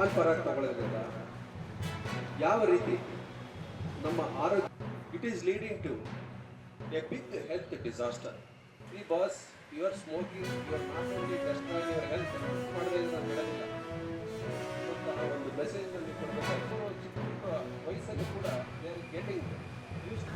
ಹಾಲು ಪರಾಗ್ ತಗೊಳ್ಳೋದ್ರಿಂದ ಯಾವ ರೀತಿ ನಮ್ಮ ಆರೋಗ್ಯ it is leading to a big health disaster. Boss you are smoking, you are not only destroying your health ಮಾಡೋದೇ ನಾನು ಹೇಳೋದಿಲ್ಲ. ಒಂದು ಮೆಸೇಜ್ ನಲ್ಲಿ ಕೊಡಬೇಕಾದ್ರೆ ಚಿಕ್ಕ ವಯಸ್ಸಲ್ಲಿ ಕೂಡ ದೇ ಆರ್ ಗೆಟಿಂಗ್ ಯೂಸ್.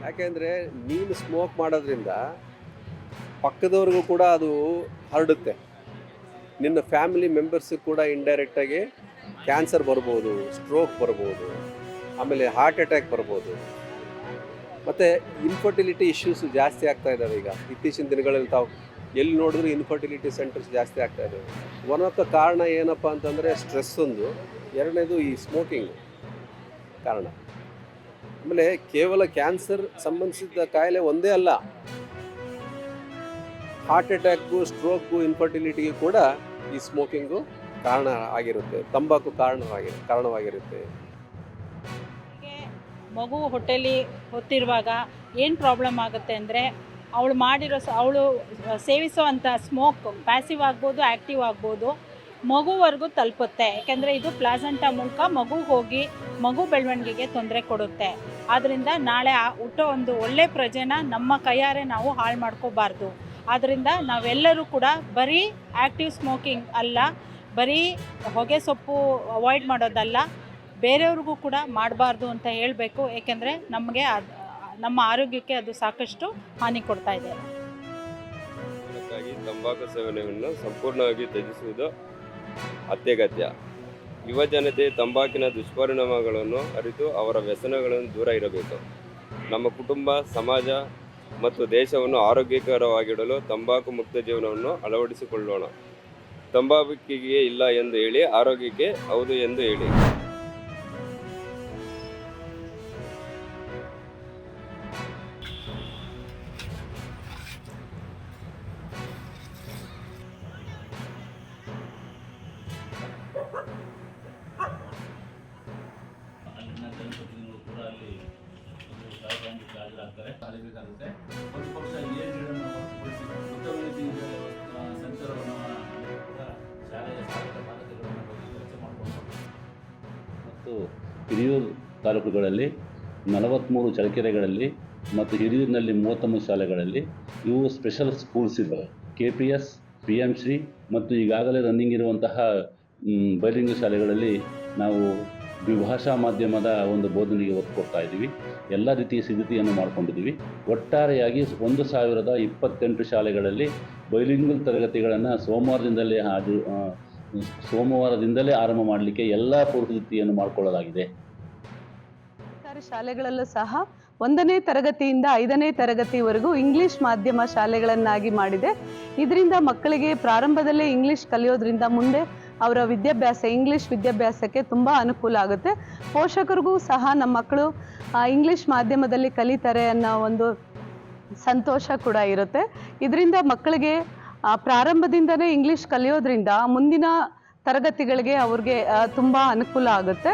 ಯಾಕೆಂದರೆ ನೀನು ಸ್ಮೋಕ್ ಮಾಡೋದ್ರಿಂದ ಪಕ್ಕದವ್ರಿಗೂ ಕೂಡ ಅದು ಹರಡುತ್ತೆ. ನಿನ್ನ ಫ್ಯಾಮಿಲಿ ಮೆಂಬರ್ಸಿಗೆ ಕೂಡ ಇಂಡೈರೆಕ್ಟಾಗಿ ಕ್ಯಾನ್ಸರ್ ಬರ್ಬೋದು, ಸ್ಟ್ರೋಕ್ ಬರ್ಬೋದು, ಆಮೇಲೆ ಹಾರ್ಟ್ ಅಟ್ಯಾಕ್ ಬರ್ಬೋದು. ಮತ್ತು ಇನ್ಫರ್ಟಿಲಿಟಿ ಇಶ್ಯೂಸ್ ಜಾಸ್ತಿ ಆಗ್ತಾ ಇದ್ದಾವೆ. ಈಗ ಇತ್ತೀಚಿನ ದಿನಗಳಲ್ಲಿ ತಾವು ಎಲ್ಲಿ ನೋಡಿದ್ರು ಇನ್ಫರ್ಟಿಲಿಟಿ ಸೆಂಟರ್ಸ್ ಜಾಸ್ತಿ ಆಗ್ತಾ ಇದ್ದಾವೆ. ಒನ್ ಆಫ್ ದ ಕಾರಣ ಏನಪ್ಪ ಅಂತಂದರೆ ಸ್ಟ್ರೆಸ್ ಒಂದು, ಎರಡನೇದು ಈ ಸ್ಮೋಕಿಂಗ್ ಕಾರಣ. ಆಮೇಲೆ ಕೇವಲ ಕ್ಯಾನ್ಸರ್ ಸಂಬಂಧಿಸಿದ ಕಾಯಿಲೆ ಒಂದೇ ಅಲ್ಲ, ಹಾರ್ಟ್ ಅಟ್ಯಾಕ್ಗೂ, ಸ್ಟ್ರೋಕ್ಗೂ, ಇನ್ಫರ್ಟಿಲಿಟಿಗೂ ಕೂಡ ಈ ಸ್ಮೋಕಿಂಗು ಕಾರಣ ಆಗಿರುತ್ತೆ, ತಂಬಾಕು ಕಾರಣವಾಗಿರುತ್ತೆ. ಮಗು ಹೊಟ್ಟೆಲಿ ಹೊತ್ತಿರುವಾಗ ಏನು ಪ್ರಾಬ್ಲಮ್ ಆಗುತ್ತೆ ಅಂದರೆ ಅವಳು ಸೇವಿಸುವಂಥ ಸ್ಮೋಕ್ ಪ್ಯಾಸಿವ್ ಆಗ್ಬೋದು, ಆ್ಯಕ್ಟಿವ್ ಆಗ್ಬೋದು, ಮಗುವರೆಗೂ ತಲುಪುತ್ತೆ. ಯಾಕೆಂದರೆ ಇದು ಪ್ಲಾಸೆಂಟಾ ಮೂಲಕ ಹೋಗಿ ಮಗು ಬೆಳವಣಿಗೆಗೆ ತೊಂದರೆ ಕೊಡುತ್ತೆ. ಆದ್ದರಿಂದ ನಾಳೆ ಹುಟ್ಟೋ ಒಂದು ಒಳ್ಳೆ ಪ್ರಜೆನ ನಮ್ಮ ಕೈಯಾರೆ ನಾವು ಹಾಳು ಮಾಡ್ಕೋಬಾರ್ದು. ಆದ್ದರಿಂದ ನಾವೆಲ್ಲರೂ ಕೂಡ ಬರೀ ಆ್ಯಕ್ಟಿವ್ ಸ್ಮೋಕಿಂಗ್ ಅಲ್ಲ, ಬರೀ ಹೊಗೆ ಸೊಪ್ಪು ಅವಾಯ್ಡ್ ಮಾಡೋದಲ್ಲ, ಬೇರೆಯವ್ರಿಗೂ ಕೂಡ ಮಾಡಬಾರ್ದು ಅಂತ ಹೇಳಬೇಕು. ಏಕೆಂದರೆ ನಮಗೆ ನಮ್ಮ ಆರೋಗ್ಯಕ್ಕೆ ಅದು ಸಾಕಷ್ಟು ಹಾನಿ ಕೊಡ್ತಾ ಇದೆ. ತಂಬಾಕು ಸೇವನೆಯನ್ನು ಸಂಪೂರ್ಣವಾಗಿ ತ್ಯಜಿಸುವುದು ಅತ್ಯಗತ್ಯ. ಯುವ ಜನತೆ ತಂಬಾಕಿನ ದುಷ್ಪರಿಣಾಮಗಳನ್ನು ಅರಿತು ಅವರ ವ್ಯಸನಗಳನ್ನು ದೂರ ಇರಬೇಕು. ನಮ್ಮ ಕುಟುಂಬ, ಸಮಾಜ ಮತ್ತು ದೇಶವನ್ನು ಆರೋಗ್ಯಕರವಾಗಿಡಲು ತಂಬಾಕು ಮುಕ್ತ ಜೀವನವನ್ನು ಅಳವಡಿಸಿಕೊಳ್ಳೋಣ. ತಂಬಾಕಿಗೆ ಇಲ್ಲ ಎಂದು ಹೇಳಿ, ಆರೋಗ್ಯಕ್ಕೆ ಹೌದು ಎಂದು ಹೇಳಿ. ಸಾಧಿಸಬೇಕಾಗುತ್ತೆ. ಒಂದು ಪಕ್ಷ ಏನು ಗಿಡವನ್ನು ಹೊರತುಪಡಿಸಿ ಉತ್ತಮ ಸಂಚಾರವನ್ನು ಕೂಡ ಶಾಲೆಯ ಸಾಧಕ ಬಾಧಕಗಳನ್ನು ಚರ್ಚೆ ಮಾಡಿಕೊಂಡು ಮತ್ತು ಹಿರಿಯೂರು ತಾಲೂಕುಗಳಲ್ಲಿ 43 ಚಳ್ಳಕೆರೆಗಳಲ್ಲಿ ಮತ್ತು ಹಿರಿಯೂರಿನಲ್ಲಿ 39 ಶಾಲೆಗಳಲ್ಲಿ ಇವು ಸ್ಪೆಷಲ್ ಸ್ಕೂಲ್ಸ್ ಇದ್ದಾವೆ. KPS, PM ಶ್ರೀ ಮತ್ತು ಈಗಾಗಲೇ ರನ್ನಿಂಗ್ ಇರುವಂತಹ ಬೈಲಿಂಗ್ವಲ್ ಶಾಲೆಗಳಲ್ಲಿ ನಾವು ದ್ವಿಭಾಷಾ ಮಾಧ್ಯಮದ ಒಂದು ಬೋಧನೆಗೆ ಒತ್ತು ಕೊಡ್ತಾ ಇದ್ದೀವಿ. ಎಲ್ಲ ರೀತಿಯ ಸಿದ್ಧತೆಯನ್ನು ಮಾಡಿಕೊಂಡಿದ್ದೀವಿ. ಒಟ್ಟಾರೆಯಾಗಿ 1028 ಶಾಲೆಗಳಲ್ಲಿ ಬೈಲಿಂಗ್ವಲ್ ತರಗತಿಗಳನ್ನು ಸೋಮವಾರದಿಂದಲೇ ಆರಂಭ ಮಾಡಲಿಕ್ಕೆ ಎಲ್ಲ ಪೂರ್ವಸಿದ್ಧತೆಯನ್ನು ಮಾಡಿಕೊಳ್ಳಲಾಗಿದೆ. ಸರ್ಕಾರಿ ಶಾಲೆಗಳಲ್ಲೂ ಸಹ 1ನೇ ತರಗತಿಯಿಂದ 5ನೇ ತರಗತಿವರೆಗೂ ಇಂಗ್ಲಿಷ್ ಮಾಧ್ಯಮ ಶಾಲೆಗಳನ್ನಾಗಿ ಮಾಡಿದೆ. ಇದರಿಂದ ಮಕ್ಕಳಿಗೆ ಪ್ರಾರಂಭದಲ್ಲೇ ಇಂಗ್ಲಿಷ್ ಕಲಿಯೋದ್ರಿಂದ ಮುಂದೆ ಅವರ ಇಂಗ್ಲಿಷ್ ವಿದ್ಯಾಭ್ಯಾಸಕ್ಕೆ ತುಂಬ ಅನುಕೂಲ ಆಗುತ್ತೆ. ಪೋಷಕರಿಗೂ ಸಹ ನಮ್ಮ ಮಕ್ಕಳು ಇಂಗ್ಲಿಷ್ ಮಾಧ್ಯಮದಲ್ಲಿ ಕಲಿತಾರೆ ಅನ್ನೋ ಒಂದು ಸಂತೋಷ ಕೂಡ ಇರುತ್ತೆ. ಇದರಿಂದ ಮಕ್ಕಳಿಗೆ ಪ್ರಾರಂಭದಿಂದನೇ ಇಂಗ್ಲಿಷ್ ಕಲಿಯೋದ್ರಿಂದ ಮುಂದಿನ ತರಗತಿಗಳಿಗೆ ಅವ್ರಿಗೆ ತುಂಬ ಅನುಕೂಲ ಆಗುತ್ತೆ.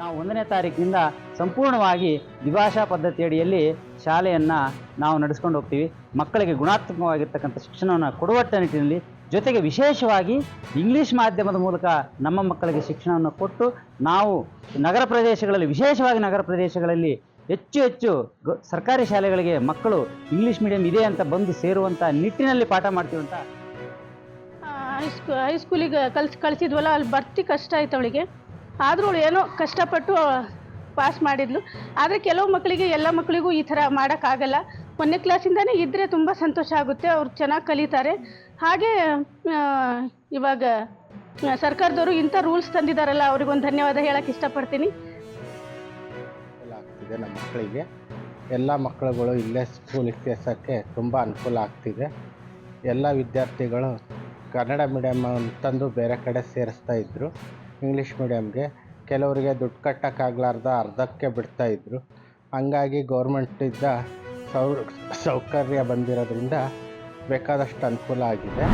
ನಾವು 1ನೇ ತಾರೀಕಿನಿಂದ ಸಂಪೂರ್ಣವಾಗಿ ದ್ವಿಭಾಷಾ ಪದ್ಧತಿಯಡಿಯಲ್ಲಿ ಶಾಲೆಯನ್ನು ನಾವು ನಡೆಸ್ಕೊಂಡು ಹೋಗ್ತೀವಿ. ಮಕ್ಕಳಿಗೆ ಗುಣಾತ್ಮಕವಾಗಿರ್ತಕ್ಕಂಥ ಶಿಕ್ಷಣವನ್ನು ಕೊಡುವ ನಿಟ್ಟಿನಲ್ಲಿ, ಜೊತೆಗೆ ವಿಶೇಷವಾಗಿ ಇಂಗ್ಲೀಷ್ ಮಾಧ್ಯಮದ ಮೂಲಕ ನಮ್ಮ ಮಕ್ಕಳಿಗೆ ಶಿಕ್ಷಣವನ್ನು ಕೊಟ್ಟು ನಾವು ವಿಶೇಷವಾಗಿ ನಗರ ಪ್ರದೇಶಗಳಲ್ಲಿ ಹೆಚ್ಚು ಸರ್ಕಾರಿ ಶಾಲೆಗಳಿಗೆ ಮಕ್ಕಳು ಇಂಗ್ಲೀಷ್ ಮೀಡಿಯಂ ಇದೆ ಅಂತ ಬಂದು ಸೇರುವಂಥ ನಿಟ್ಟಿನಲ್ಲಿ ಪಾಠ ಮಾಡ್ತೀವಂತ. ಹೈಸ್ಕೂಲಿಗೆ ಕಳಿಸಿದ್ವಲ್ಲ, ಅಲ್ಲಿ ಬರ್ತಿ ಕಷ್ಟ ಆಯ್ತು ಅವಳಿಗೆ. ಆದರೂ ಅವಳು ಏನೋ ಕಷ್ಟಪಟ್ಟು ಪಾಸ್ ಮಾಡಿದ್ಲು. ಆದರೆ ಕೆಲವು ಮಕ್ಕಳಿಗೆ, ಎಲ್ಲ ಮಕ್ಕಳಿಗೂ ಈ ಥರ ಮಾಡೋಕ್ಕಾಗಲ್ಲ. 1ನೇ ಕ್ಲಾಸಿಂದನೇ ಇದ್ದರೆ ತುಂಬ ಸಂತೋಷ ಆಗುತ್ತೆ, ಅವ್ರು ಚೆನ್ನಾಗಿ ಕಲಿತಾರೆ. ಹಾಗೆ ಇವಾಗ ಸರ್ಕಾರದವರು ಇಂಥ ರೂಲ್ಸ್ ತಂದಿದ್ದಾರಲ್ಲ, ಅವ್ರಿಗೊಂದು ಧನ್ಯವಾದ ಹೇಳಕ್ಕೆ ಇಷ್ಟಪಡ್ತೀನಿ. ಆಗ್ತಿದೆ ನಮ್ಮ ಮಕ್ಕಳಿಗೆ, ಎಲ್ಲ ಮಕ್ಕಳುಗಳು ಇಲ್ಲೇ ಸ್ಕೂಲಿಗೆ ಸೇರ್ಸೋಕ್ಕೆ ತುಂಬ ಅನುಕೂಲ ಆಗ್ತಿದೆ. ಎಲ್ಲ ವಿದ್ಯಾರ್ಥಿಗಳು ಕನ್ನಡ ಮೀಡಿಯಮ್ ಅಂತಂದು ಬೇರೆ ಕಡೆ ಸೇರಿಸ್ತಾ ಇದ್ದರು. ಇಂಗ್ಲೀಷ್ ಮೀಡಿಯಮ್ಗೆ ಕೆಲವರಿಗೆ ದುಡ್ಡು ಕಟ್ಟೋಕ್ಕಾಗಲಾರ್ದ ಅರ್ಧಕ್ಕೆ ಬಿಡ್ತಾಯಿದ್ರು. ಹಂಗಾಗಿ ಗೌರ್ಮೆಂಟಿಂದ ಸೌಕರ್ಯ ಬಂದಿರೋದ್ರಿಂದ ಬೇಕಾದಷ್ಟು ಅನುಕೂಲ ಆಗಿದೆ.